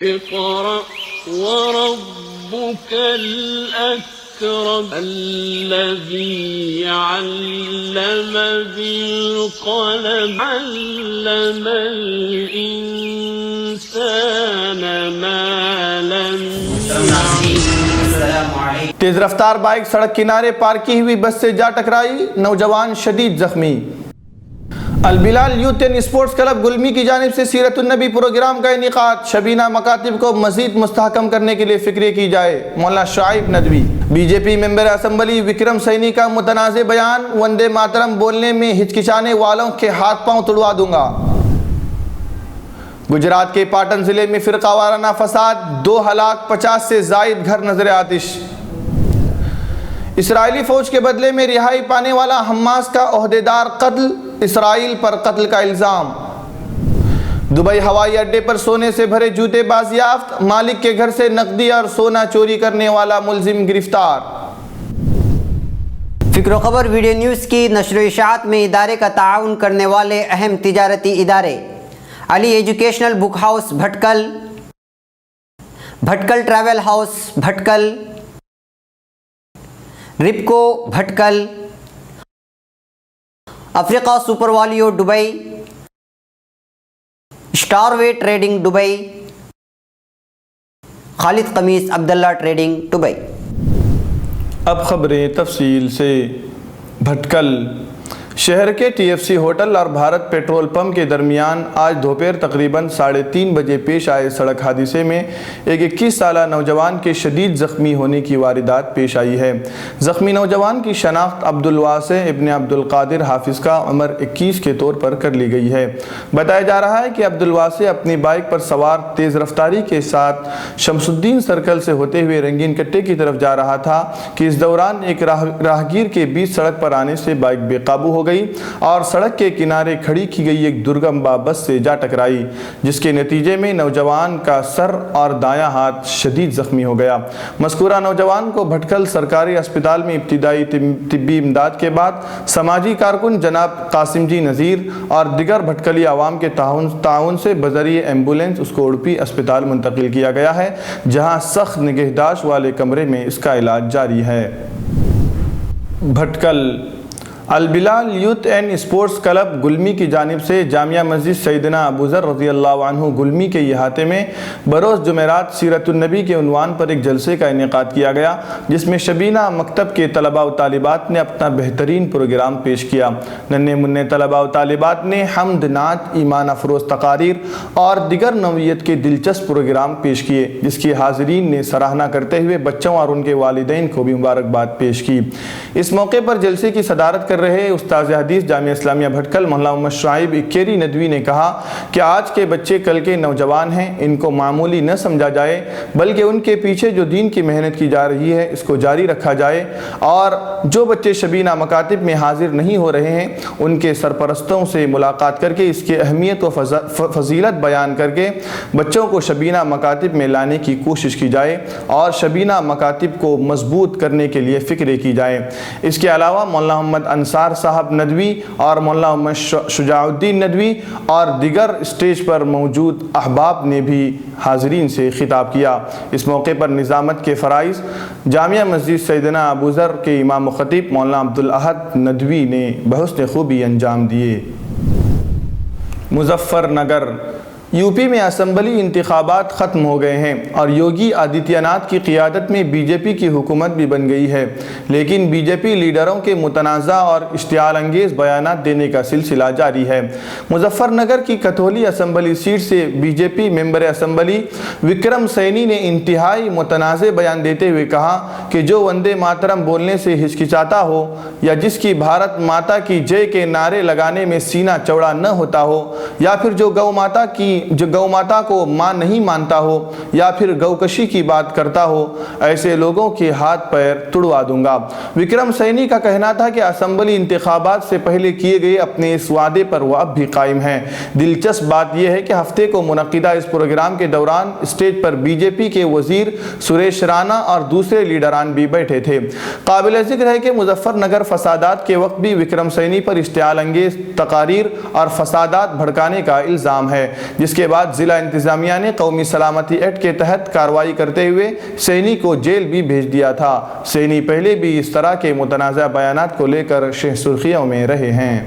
اقرأ وربك الأكرم الذي علم بالقلم علم الإنسان ما لم يعلم. تیز رفتار بائک سڑک کنارے پارک کی ہوئی بس سے جا ٹکرائی، نوجوان شدید زخمی. Bilal youth and sports club گلمی کی جانب سے سیرت النبی پروگرام کا انعقاد. شبینہ مکاتب کو مزید مستحکم کرنے کے لیے فکر کی جائے. مولانا شعیب ندوی. بی جے پی ممبر اسمبلی وکرم سینی کا متنازع بیان، وندے ماترم بولنے میں ہچکچانے والوں کے ہاتھ پاؤں توڑوا دوں گا. گجرات کے پاٹن ضلع میں فرقہ وارانہ فساد، 2 ہلاک، 50 سے زائد گھر نظر آتش. اسرائیلی فوج کے بدلے میں رہائی پانے والا حماس کا عہدیدار قتل، اسرائیل پر قتل کا الزام. دبئی ہوائی اڈے پر سونے سے بھرے جوتے بازیافت، مالک کے گھر سے نقدی اور سونا چوری کرنے والا ملزم گرفتار. فکر و خبر ویڈیو نیوز کی نشر و اشاعت میں ادارے کا تعاون کرنے والے اہم تجارتی ادارے: علی educational book house بھٹکل، بھٹکل travel house بھٹکل، رپکو بھٹکل، افریقہ سپر والیو دبئی، اسٹار وے ٹریڈنگ دبئی، خالد قمیص عبداللہ ٹریڈنگ دبئی. اب خبریں تفصیل سے. بھٹکل شہر کے ٹی ایف سی ہوٹل اور بھارت پیٹرول پمپ کے درمیان آج دوپہر تقریباً 3:30 بجے پیش آئے سڑک حادثے میں ایک 21 سالہ نوجوان کے شدید زخمی ہونے کی واردات پیش آئی ہے. زخمی نوجوان کی شناخت عبدالواسع ابن عبدالقادر حافظ کا عمر 21 کے طور پر کر لی گئی ہے. بتایا جا رہا ہے کہ عبدالواسع اپنی بائک پر سوار تیز رفتاری کے ساتھ شمس الدین سرکل سے ہوتے ہوئے رنگین کٹے کی طرف جا رہا تھا کہ اس دوران ایک راہگیر کے بیچ سڑک پر آنے سے بائک بے قابو ہو گئی اور سڑک کے کنارے کھڑی کی گئی ایک درگم بس سے جا ٹکرائی، جس کے نتیجے میں نوجوان کا سر اور دایاں ہاتھ شدید زخمی ہو گیا. مذکورہ نوجوان کو بھٹکل سرکاری اسپتال میں ابتدائی طبی امداد کے بعد سماجی کارکن جناب قاسم جی نذیر اور دیگر بھٹکلی عوام کے تعاون سے بذریعہ ایمبولینس اس کو اڑپی اسپتال منتقل کیا گیا ہے، جہاں سخت نگہداشت والے کمرے میں اس کا علاج جاری ہے. بھٹکل Bilal youth and sports club گلمی کی جانب سے جامعہ مسجد سیدنا ابوذر رضی اللہ عنہ گلمی کے احاطے میں بروز جمعرات سیرت النبی کے عنوان پر ایک جلسے کا انعقاد کیا گیا، جس میں شبینہ مکتب کے طلباء و طالبات نے اپنا بہترین پروگرام پیش کیا. ننھے منھے طلباء و طالبات نے حمد، نعت، ایمان افروز تقاریر اور دیگر نوعیت کے دلچسپ پروگرام پیش کیے، جس کی حاضرین نے سراہنا کرتے ہوئے بچوں اور ان کے والدین کو بھی مبارکباد پیش کی. اس موقع پر جلسے کی صدارت کر رہے استاذ حدیث جامعہ اسلامیہ بھٹکل مولانا محمد شعیب اکیری ندوی نے کہا کہ آج کے بچے کل کے نوجوان ہیں، ان کو معمولی نہ سمجھا جائے بلکہ ان کے پیچھے جو دین کی محنت کی جا رہی ہے اس کو جاری رکھا جائے، اور جو بچے شبینہ مکاتب میں حاضر نہیں ہو رہے ہیں ان کے سرپرستوں سے ملاقات کر کے اس کی اہمیت و فضیلت بیان کر کے بچوں کو شبینہ مکاتب میں لانے کی کوشش کی جائے اور شبینہ مکاتب کو مضبوط کرنے کے لیے فکر کی جائے. اس کے علاوہ مولانا محمد انصار صاحب ندوی اور مولانا محمد شجاع الدین ندوی اور دیگر اسٹیج پر موجود احباب نے بھی حاضرین سے خطاب کیا. اس موقع پر نظامت کے فرائض جامعہ مسجد سیدنا ابوذر کے امام و خطیب مولانا عبدالاحد ندوی نے بحسن خوبی انجام دیے. مظفر نگر یو پی میں اسمبلی انتخابات ختم ہو گئے ہیں اور یوگی آدتیہ ناتھ کی قیادت میں بی جے پی کی حکومت بھی بن گئی ہے، لیکن بی جے پی لیڈروں کے متنازع اور اشتعال انگیز بیانات دینے کا سلسلہ جاری ہے. مظفر نگر کی کتھولی اسمبلی سیٹ سے بی جے پی ممبر اسمبلی وکرم سینی نے انتہائی متنازع بیان دیتے ہوئے کہا کہ جو وندے ماترم بولنے سے ہچکچاتا ہو یا جس کی بھارت ماتا کی جے کے نعرے لگانے میں سینہ چوڑا نہ ہوتا ہو یا پھر جو گو ماتا کو ماں نہیں مانتا ہو یا پھر گوکشی کی بات کرتا ہو، ایسے لوگوں کے ہاتھ پیر توڑوا دوں گا. وکرم سینی کا کہنا تھا کہ اسمبلی انتخابات سے پہلے کیے گئے اپنے اس وعدے پر وہ اب بھی قائم ہیں. دلچسپ بات یہ ہے کہ ہفتے کو منعقدہ اس پروگرام کے دوران اسٹیج پر بی جے پی کے وزیر سریش رانا اور دوسرے لیڈران بھی بیٹھے تھے. قابل ذکر ہے کہ مظفر نگر فسادات کے وقت بھی وکرم سینی پر اشتعال انگیز تقاریر اور فسادات بھڑکانے کا الزام ہے، جس جس کے بعد ضلع انتظامیہ نے قومی سلامتی ایکٹ کے تحت کارروائی کرتے ہوئے سینی کو جیل بھی بھیج دیا تھا۔ سینی پہلے بھی اس طرح کے متنازع بیانات کو لے کر شہ سرخیوں میں رہے ہیں۔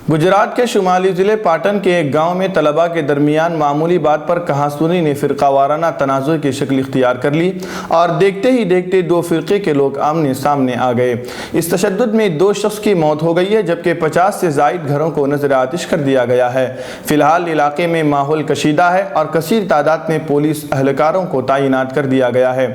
گجرات کے شمالی ضلع پاٹن کے ایک گاؤں میں طلباء کے درمیان معمولی بات پر کہا سنی نے فرقہ وارانہ تنازع کی شکل اختیار کر لی اور دیکھتے ہی دیکھتے دو فرقے کے لوگ آمنے سامنے آ گئے۔ اس تشدد میں 2 شخص کی موت ہو گئی ہے جبکہ 50 سے زائد گھروں کو نذر آتش کر دیا گیا ہے۔ فی الحال علاقے میں ماحول کشیدہ ہے اور کثیر تعداد میں پولیس اہلکاروں کو تعینات کر دیا گیا ہے۔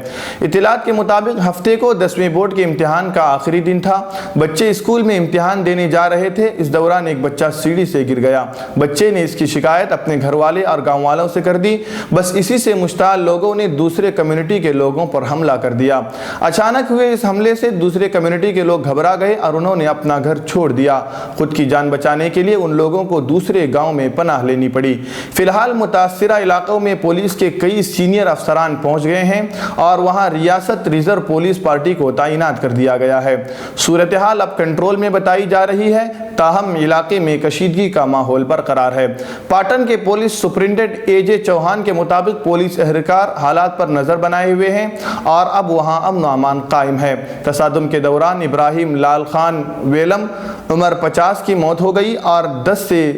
اطلاعات کے مطابق ہفتے کو 10ویں بورڈ کے امتحان کا آخری دن تھا۔ بچے اسکول میں امتحان دینے جا رہے تھے۔ اس دوران ایک بچہ سیڑھی سے گر گیا۔ بچے نے اس کی شکایت اپنے گھر والے اور گاؤں والوں سے کر دی۔ بس اسی سے مشتعل لوگوں نے دوسرے کمیونٹی کے لوگوں پر حملہ کر دیا۔ اچانک ہوئے اس حملے سے دوسرے کمیونٹی کے لوگ گھبرا گئے اور انہوں نے اپنا گھر چھوڑ دیا۔ خود کی جان بچانے کے لیے ان لوگوں کو دوسرے گاؤں میں پناہ لینی پڑی۔ فی الحال متاثرہ علاقوں میں پولیس کے کئی سینئر افسران پہنچ گئے ہیں اور وہاں ریاست ریزرو پولیس پارٹی کو تعینات کر دیا گیا ہے۔ صورتحال اب کنٹرول میں بتائی جا رہی ہے، تاہم علاقے میں کشیدگی کا ماحول برقرار ہے۔ پاٹن کے پولیس سپرنٹنڈنٹ اے جے چوہان کے مطابق پولیس اہلکار حالات پر نظر بنائے ہوئے ہیں اور اب وہاں امن و امان قائم ہے۔ تصادم کے دوران ابراہیم لال خان ویلم عمر 50 کی موت ہو گئی اور 10 سے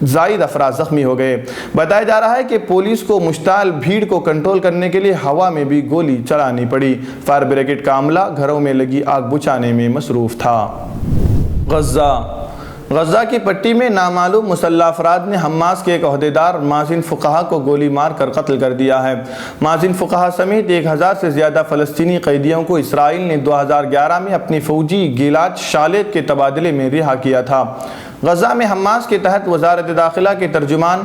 زائد افراد زخمی ہو گئے۔ بتایا جا رہا ہے کہ پولیس کو مشتعل بھیڑ کو کنٹرول کرنے کے لیے ہوا میں بھی گولی چلانی پڑی۔ فائر بریگیڈ کا عملہ گھروں میں لگی آگ بجھانے میں مصروف تھا۔ غزہ کی پٹی میں نامعلوم مسلح افراد نے حماس کے ایک عہدیدار مازن فقہا کو گولی مار کر قتل کر دیا ہے۔ مازن فقہا سمیت 1000 سے زیادہ فلسطینی قیدیوں کو اسرائیل نے 2011 میں اپنی فوجی گیلاد شالت کے تبادلے میں رہا کیا تھا۔ غزہ میں حماس کے تحت وزارت داخلہ کے ترجمان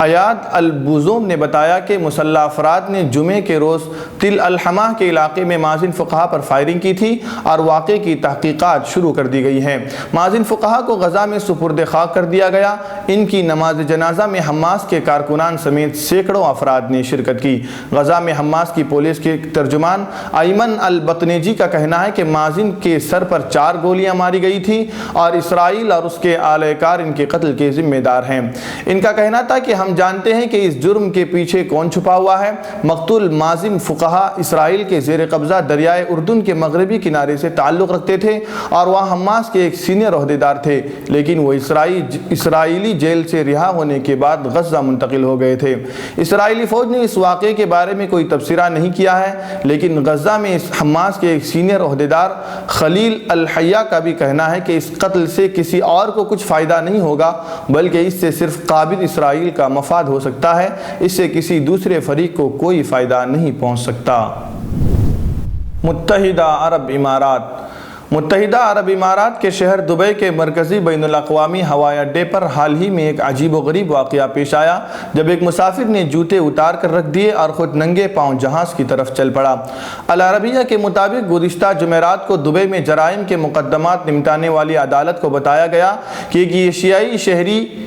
ایاد البوزوم نے بتایا کہ مسلح افراد نے جمعے کے روز تل الحمہ کے علاقے میں مازن فقہا پر فائرنگ کی تھی اور واقعے کی تحقیقات شروع کر دی گئی ہیں۔ مازن فقہا کو غزہ میں سپرد خاک کر دیا گیا۔ ان کی نماز جنازہ میں حماس کے کارکنان سمیت سینکڑوں افراد نے شرکت کی۔ غزہ میں حماس کی پولیس کے ترجمان ایمن البطنیجی کا کہنا ہے کہ مازن کے سر پر 4 گولیاں ماری گئی تھی اور اسرائیل اور اس کے اہلکار ان کے قتل کے ذمہ دار ہیں۔ ان کا کہنا تھا کہ ہم جانتے ہیں کہ اس جرم کے پیچھے کون چھپا ہوا ہے۔ مقتول مازن فقہا اسرائیل کے زیر قبضہ دریائے اردن کے مغربی کنارے سے تعلق رکھتے تھے اور وہ حماس کے ایک سینئر عہدیدار تھے، لیکن وہ اسرائیلی جیل سے رہا ہونے کے بعد غزہ منتقل ہو گئے تھے۔ اسرائیلی فوج نے اس واقعے کے بارے میں کوئی تبصرہ نہیں کیا ہے، لیکن غزہ میں حماس کے ایک سینئر عہدیدار خلیل الحیہ کا بھی کہنا ہے کہ اس قتل سے کسی اور کو کچھ فائدہ نہیں ہوگا، بلکہ اس سے صرف قابض اسرائیل کا مفاد ہو سکتا ہے، اس سے کسی دوسرے فریق کو کوئی فائدہ نہیں پہنچ سکتا۔ متحدہ عرب امارات کے شہر دبئی کے مرکزی بین الاقوامی ہوائی اڈے پر حال ہی میں ایک عجیب و غریب واقعہ پیش آیا جب ایک مسافر نے جوتے اتار کر رکھ دیے اور خود ننگے پاؤں جہاز کی طرف چل پڑا۔ العربیہ کے مطابق گزشتہ جمعرات کو دبئی میں جرائم کے مقدمات نمٹانے والی عدالت کو بتایا گیا کہ ایک ایشیائی شہری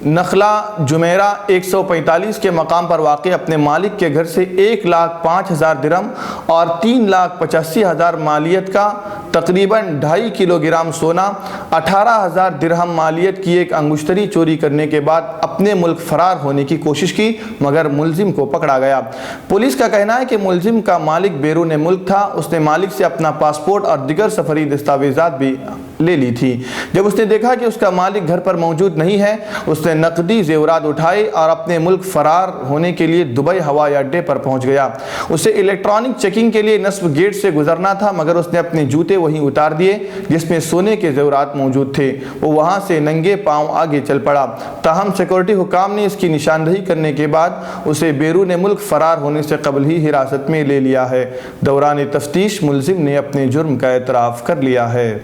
نخلا جمیرہ 145 کے مقام پر واقع اپنے مالک کے گھر سے 1,05,000 درہم اور 3,85,000 مالیت کا تقریباً 2.5 کلوگرام سونا، 18,000 درہم مالیت کی ایک انگشتری چوری کرنے کے بعد اپنے ملک فرار ہونے کی کوشش کی، مگر ملزم کو پکڑا گیا۔ پولیس کا کہنا ہے کہ ملزم کا مالک بیرون ملک تھا۔ اس نے مالک سے اپنا پاسپورٹ اور دیگر سفری دستاویزات بھی لے لی تھی۔ جب اس نے دیکھا کہ اس کا مالک گھر پر موجود نہیں ہے، اس نے نقدی زیورات اٹھائے اور اپنے ملک فرار ہونے کے لیے دبئی ہوائی اڈے پر پہنچ گیا۔ اسے الیکٹرانک چیکنگ کے لیے نصب گیٹ سے گزرنا تھا، مگر اس نے اپنے جوتے وہیں اتار دیے جس میں سونے کے زیورات موجود تھے۔ وہ وہاں سے ننگے پاؤں آگے چل پڑا۔ تاہم سیکورٹی حکام نے اس کی نشاندہی کرنے کے بعد اسے بیرون ملک فرار ہونے سے قبل ہی حراست میں لے لیا ہے۔ دوران تفتیش ملزم نے اپنے جرم کا اعتراف کر لیا ہے۔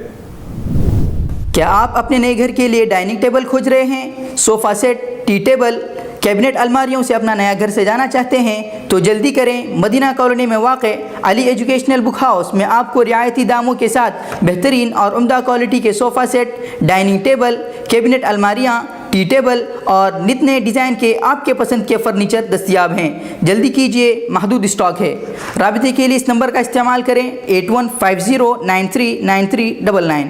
کیا آپ اپنے نئے گھر کے لیے ڈائننگ ٹیبل کھوج رہے ہیں؟ Sofa set, T table, cabinet الماریوں سے اپنا نیا گھر سجانا چاہتے ہیں تو جلدی کریں۔ مدینہ کالونی میں واقع علی ایجوکیشنل بک ہاؤس میں آپ کو رعایتی داموں کے ساتھ بہترین اور عمدہ کوالٹی کے sofa set, dining table, cabinet الماریاں، ٹی ٹیبل اور نت نئے ڈیزائن کے آپ کے پسند کے فرنیچر دستیاب ہیں۔ جلدی کیجیے، محدود اسٹاک ہے۔ رابطے کے لیے اس نمبر کا استعمال کریں 8150939399۔